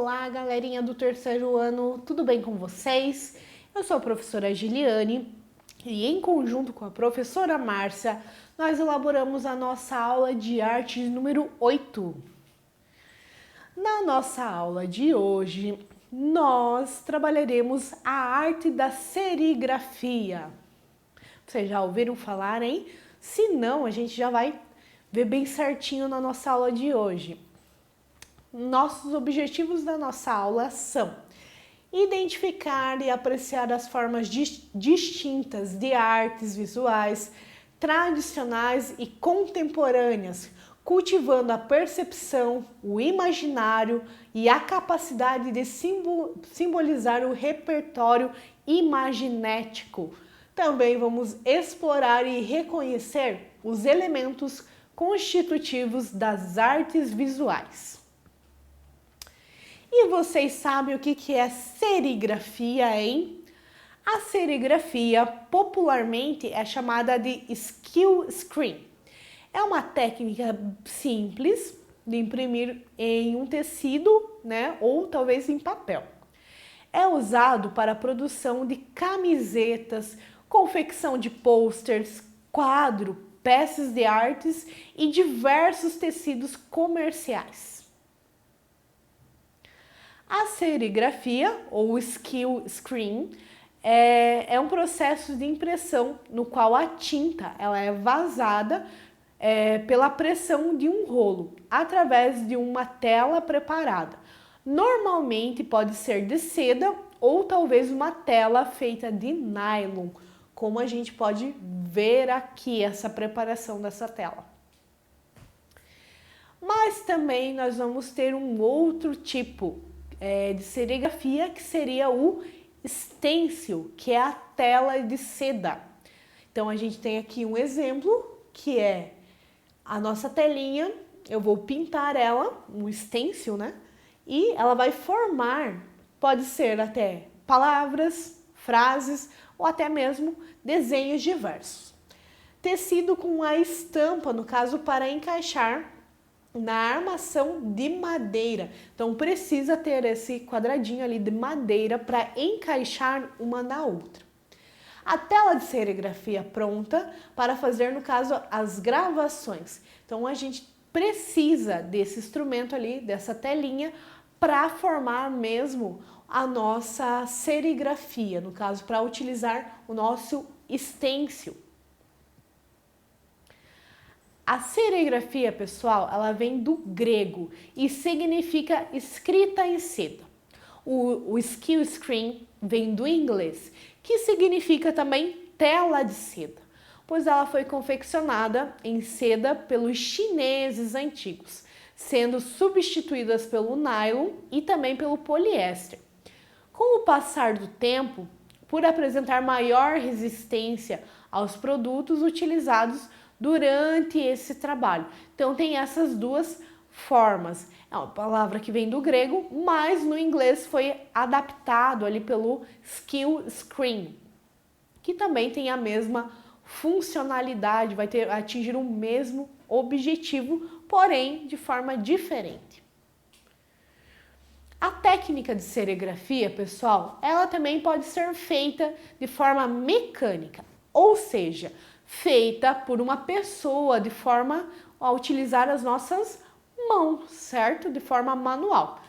Olá, galerinha do terceiro ano, tudo bem com vocês? Eu sou a professora Giliane e em conjunto com a professora Márcia, nós elaboramos a nossa aula de arte número 8. Na nossa aula de hoje, nós trabalharemos a arte da serigrafia. Vocês já ouviram falar, hein? Se não, a gente já vai ver bem certinho na nossa aula de hoje. Nossos objetivos da nossa aula são identificar e apreciar as formas distintas de artes visuais, tradicionais e contemporâneas, cultivando a percepção, o imaginário e a capacidade de simbolizar o repertório imaginético. Também vamos explorar e reconhecer os elementos constitutivos das artes visuais. E vocês sabem o que é serigrafia, hein? A serigrafia popularmente é chamada de skill screen. É uma técnica simples de imprimir em um tecido, né, ou talvez em papel. É usado para a produção de camisetas, confecção de posters, quadro, peças de artes e diversos tecidos comerciais. A serigrafia, ou skill screen, é um processo de impressão no qual a tinta ela é vazada pela pressão de um rolo, através de uma tela preparada. Normalmente pode ser de seda ou talvez uma tela feita de nylon, como a gente pode ver aqui essa preparação dessa tela. Mas também nós vamos ter um outro tipo de serigrafia, que seria o stencil, que é a tela de seda. Então a gente tem aqui um exemplo, que é a nossa telinha. Eu vou pintar ela, um stencil, né? E ela vai formar, pode ser até palavras, frases ou até mesmo desenhos diversos. Tecido com a estampa, no caso, para encaixar na armação de madeira. Então precisa ter esse quadradinho ali de madeira para encaixar uma na outra. A tela de serigrafia pronta para fazer, no caso, as gravações. Então a gente precisa desse instrumento ali, dessa telinha, para formar mesmo a nossa serigrafia, no caso, para utilizar o nosso stencil. A serigrafia, pessoal, ela vem do grego e significa escrita em seda. O skill screen vem do inglês, que significa também tela de seda, pois ela foi confeccionada em seda pelos chineses antigos, sendo substituídas pelo nylon e também pelo poliéster. Com o passar do tempo, por apresentar maior resistência aos produtos utilizados durante esse trabalho. Então tem essas duas formas. É uma palavra que vem do grego, mas no inglês foi adaptado ali pelo skill screen, que também tem a mesma funcionalidade, vai atingir o mesmo objetivo, porém de forma diferente. A técnica de serigrafia, pessoal, ela também pode ser feita de forma mecânica, ou seja, feita por uma pessoa de forma a utilizar as nossas mãos, certo? De forma manual.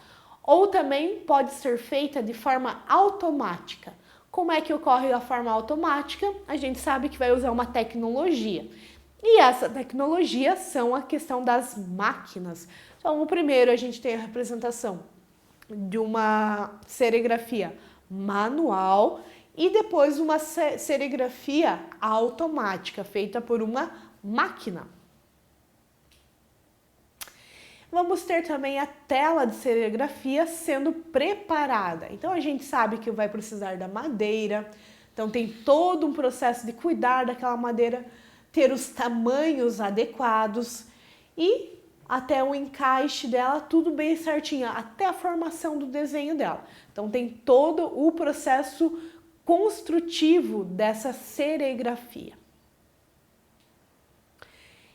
Ou também pode ser feita de forma automática. Como é que ocorre a forma automática? A gente sabe que vai usar uma tecnologia. E essa tecnologia são a questão das máquinas. Então, primeiro a gente tem a representação de uma serigrafia manual e depois uma serigrafia automática, feita por uma máquina. Vamos ter também a tela de serigrafia sendo preparada. Então a gente sabe que vai precisar da madeira, então tem todo um processo de cuidar daquela madeira, ter os tamanhos adequados e até o encaixe dela, tudo bem certinho, até a formação do desenho dela. Então tem todo o processo construtivo dessa serigrafia.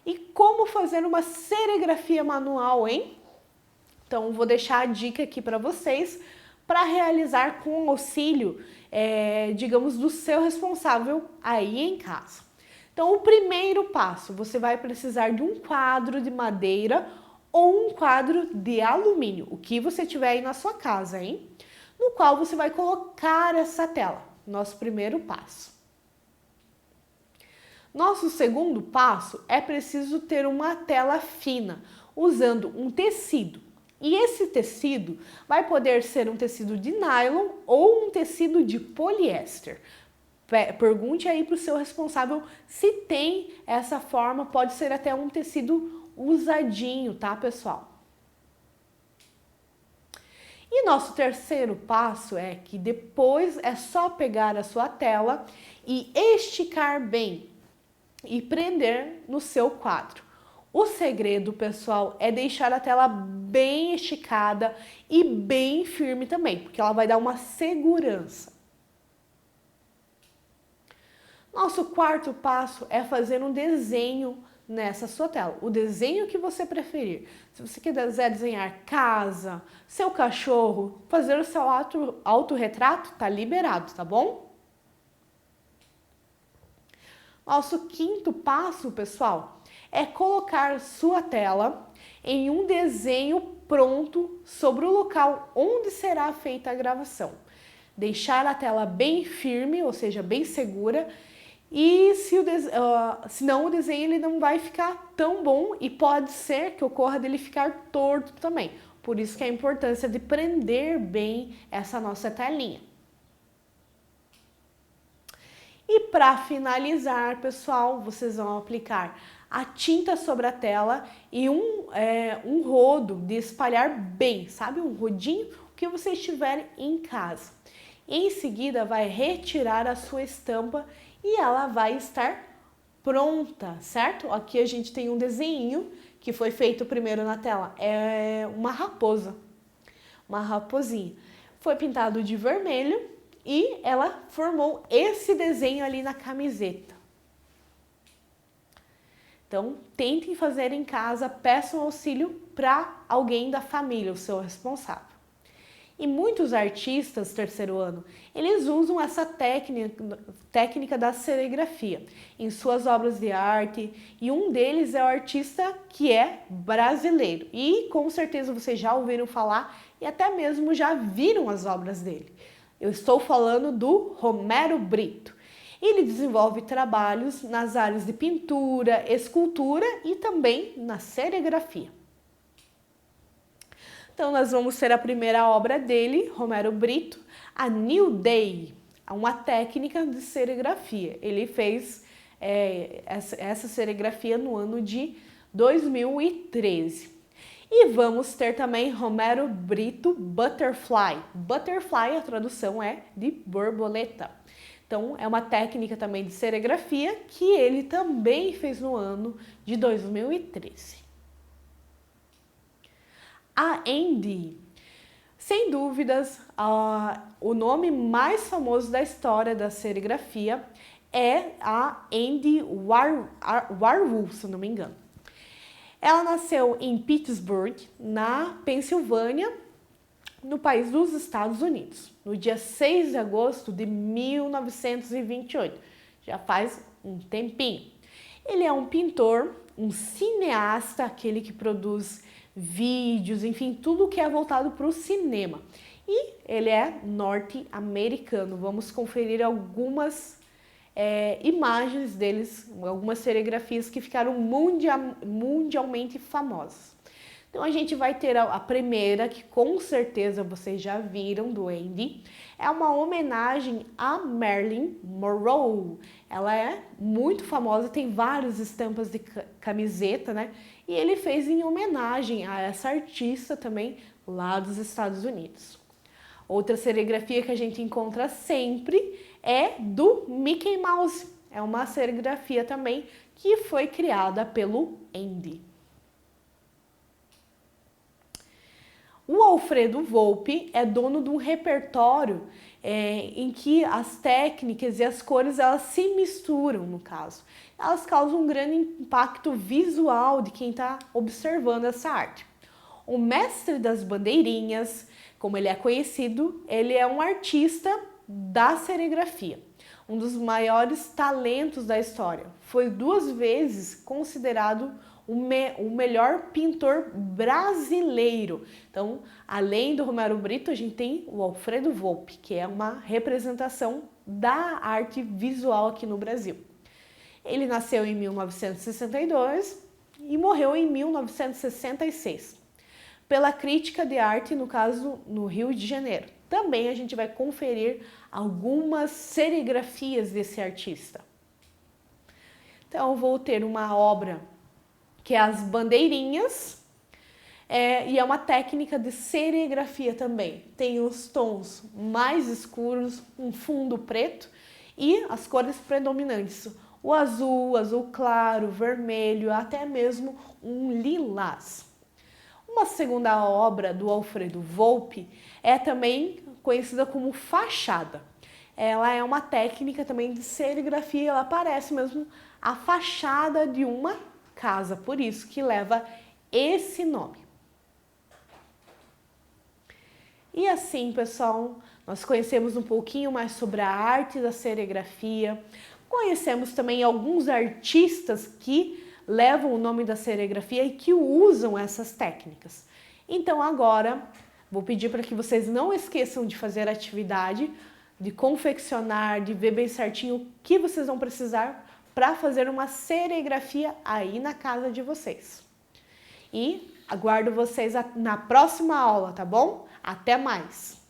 E como fazer uma serigrafia manual, hein? Então, vou deixar a dica aqui para vocês para realizar com o auxílio, digamos, do seu responsável aí em casa. Então, o primeiro passo, você vai precisar de um quadro de madeira ou um quadro de alumínio, o que você tiver aí na sua casa, hein? No qual você vai colocar essa tela, nosso primeiro passo. Nosso segundo passo é preciso ter uma tela fina, usando um tecido. E esse tecido vai poder ser um tecido de nylon ou um tecido de poliéster. Pergunte aí para o seu responsável se tem essa forma, pode ser até um tecido usadinho, tá, pessoal? E nosso terceiro passo é que depois é só pegar a sua tela e esticar bem e prender no seu quadro. O segredo, pessoal, é deixar a tela bem esticada e bem firme também, porque ela vai dar uma segurança. Nosso quarto passo é fazer um desenho nessa sua tela, o desenho que você preferir. Se você quiser desenhar casa, seu cachorro, fazer o seu autorretrato, tá liberado, tá bom? Nosso quinto passo, pessoal, é colocar sua tela em um desenho pronto sobre o local onde será feita a gravação. Deixar a tela bem firme, ou seja, bem segura, e senão o desenho ele não vai ficar tão bom e pode ser que ocorra dele ficar torto também. Por isso que é a importância de prender bem essa nossa telinha. E para finalizar, pessoal, vocês vão aplicar a tinta sobre a tela e um rodo de espalhar bem, sabe? Um rodinho que vocês tiverem em casa. Em seguida, vai retirar a sua estampa e ela vai estar pronta, certo? Aqui a gente tem um desenho que foi feito primeiro na tela. É uma raposa, uma raposinha. Foi pintado de vermelho e ela formou esse desenho ali na camiseta. Então, tentem fazer em casa, peçam auxílio para alguém da família, o seu responsável. E muitos artistas, terceiro ano, eles usam essa técnica da serigrafia em suas obras de arte, e um deles é o artista que é brasileiro. E com certeza vocês já ouviram falar e até mesmo já viram as obras dele. Eu estou falando do Romero Brito. Ele desenvolve trabalhos nas áreas de pintura, escultura e também na serigrafia. Então, nós vamos ter a primeira obra dele, Romero Brito, a New Day, uma técnica de serigrafia. Ele fez essa serigrafia no ano de 2013. E vamos ter também Romero Brito Butterfly. Butterfly, a tradução é de borboleta. Então, é uma técnica também de serigrafia que ele também fez no ano de 2013. A Andy, sem dúvidas, o nome mais famoso da história da serigrafia é a Andy Warhol, se não me engano. Ela nasceu em Pittsburgh, na Pensilvânia, no país dos Estados Unidos, no dia 6 de agosto de 1928. Já faz um tempinho. Ele é um pintor, um cineasta, aquele que produz vídeos, enfim, tudo que é voltado para o cinema. E ele é norte-americano. Vamos conferir algumas imagens deles, algumas serigrafias que ficaram mundialmente famosas. Então a gente vai ter a primeira, que com certeza vocês já viram, do Andy. É uma homenagem a Marilyn Monroe. Ela é muito famosa, tem várias estampas de camiseta, né? E ele fez em homenagem a essa artista também lá dos Estados Unidos. Outra serigrafia que a gente encontra sempre é do Mickey Mouse. É uma serigrafia também que foi criada pelo Andy. O Alfredo Volpi é dono de um repertório em que as técnicas e as cores elas se misturam, no caso. Elas causam um grande impacto visual de quem está observando essa arte. O mestre das bandeirinhas, como ele é conhecido, ele é um artista da serigrafia, um dos maiores talentos da história. Foi 2 vezes considerado o melhor pintor brasileiro. Então, além do Romero Brito, a gente tem o Alfredo Volpi, que é uma representação da arte visual aqui no Brasil. Ele nasceu em 1962 e morreu em 1966. Pela crítica de arte, no caso, no Rio de Janeiro. Também a gente vai conferir algumas serigrafias desse artista. Então, eu vou ter uma obra que é as bandeirinhas, e é uma técnica de serigrafia também. Tem os tons mais escuros, um fundo preto e as cores predominantes. O azul, azul claro, vermelho, até mesmo um lilás. Uma segunda obra do Alfredo Volpi é também conhecida como fachada. Ela é uma técnica também de serigrafia, ela parece mesmo a fachada de uma casa, por isso que leva esse nome. E assim, pessoal, nós conhecemos um pouquinho mais sobre a arte da serigrafia, conhecemos também alguns artistas que levam o nome da serigrafia e que usam essas técnicas. Então agora, vou pedir para que vocês não esqueçam de fazer a atividade, de confeccionar, de ver bem certinho o que vocês vão precisar para fazer uma serigrafia aí na casa de vocês. E aguardo vocês na próxima aula, tá bom? Até mais!